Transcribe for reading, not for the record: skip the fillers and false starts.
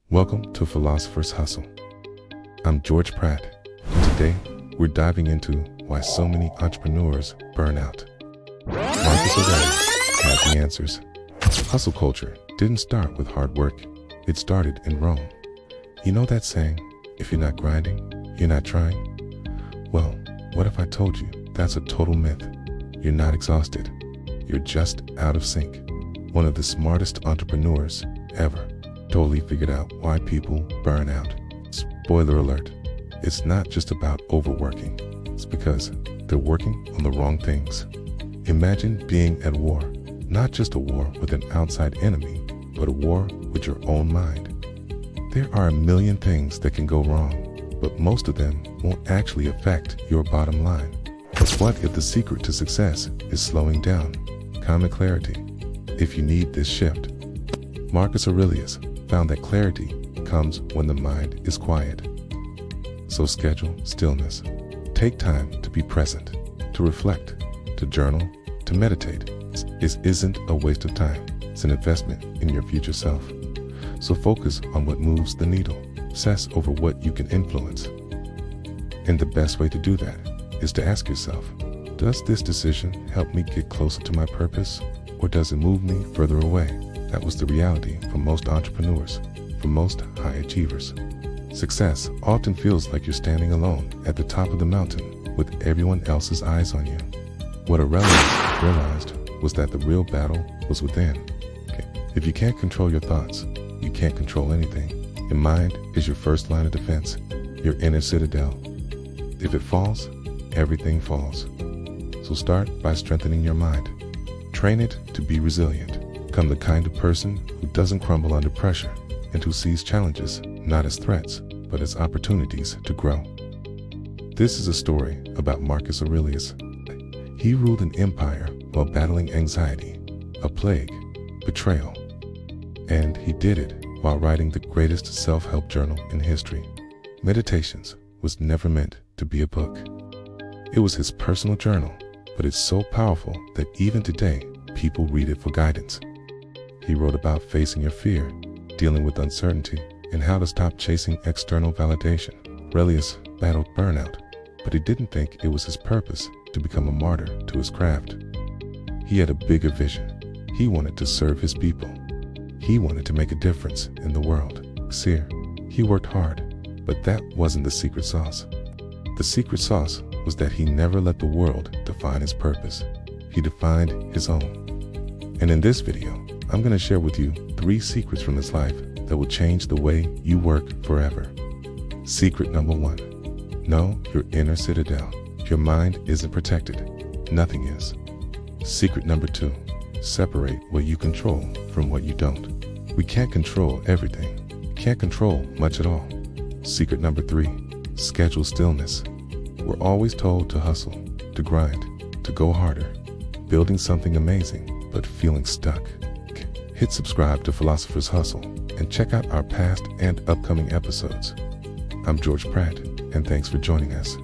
Welcome to Philosopher's Hustle. I'm George Pratt, and today we're diving into why so many entrepreneurs burn out. Marcus Aurelius had the answers. Hustle culture didn't start with hard work. It started in Rome. You know that saying, if you're not grinding, you're not trying? Well, what if I told you that's a total myth? You're not exhausted. You're just out of sync. One of the smartest entrepreneurs ever totally figured out why people burn out. Spoiler alert, it's not just about overworking. It's because they're working on the wrong things. Imagine being at war, not just a war with an outside enemy, but a war with your own mind. There are a million things that can go wrong, but most of them won't actually affect your bottom line. But what if the secret to success is slowing down? Common clarity. If you need this shift, Marcus Aurelius found that clarity comes when the mind is quiet. So schedule stillness. Take time to be present, to reflect, to journal, to meditate. This isn't a waste of time. It's an investment in your future self. So focus on what moves the needle. Obsess over what you can influence. And the best way to do that is to ask yourself, does this decision help me get closer to my purpose, or does it move me further away? That was the reality for most entrepreneurs, for most high achievers. Success often feels like you're standing alone at the top of the mountain with everyone else's eyes on you. What Aurelius realized was that the real battle was within. If you can't control your thoughts, you can't control anything. Your mind is your first line of defense, your inner citadel. If it falls, everything falls. So start by strengthening your mind. Train it to be resilient. Become the kind of person who doesn't crumble under pressure and who sees challenges not as threats, but as opportunities to grow. This is a story about Marcus Aurelius. He ruled an empire while battling anxiety, a plague, betrayal, and he did it while writing the greatest self-help journal in history. Meditations was never meant to be a book. It was his personal journal, but it's so powerful that even today, people read it for guidance. He wrote about facing your fear, dealing with uncertainty, and how to stop chasing external validation. Aurelius battled burnout, but he didn't think it was his purpose to become a martyr to his craft. He had a bigger vision. He wanted to serve his people. He wanted to make a difference in the world. He worked hard, but that wasn't the secret sauce. The secret sauce was that he never let the world define his purpose. He defined his own. And in this video, I'm going to share with you 3 secrets from his life that will change the way you work forever. Secret number 1. Know your inner citadel. If your mind isn't protected, nothing is. Secret number 2. Separate what you control from what you don't. We can't control everything. Can't control much at all. Secret number 3. Schedule stillness. We're always told to hustle, to grind, to go harder, building something amazing, but feeling stuck. Hit subscribe to Philosopher's Hustle and check out our past and upcoming episodes. I'm George Pratt, and thanks for joining us.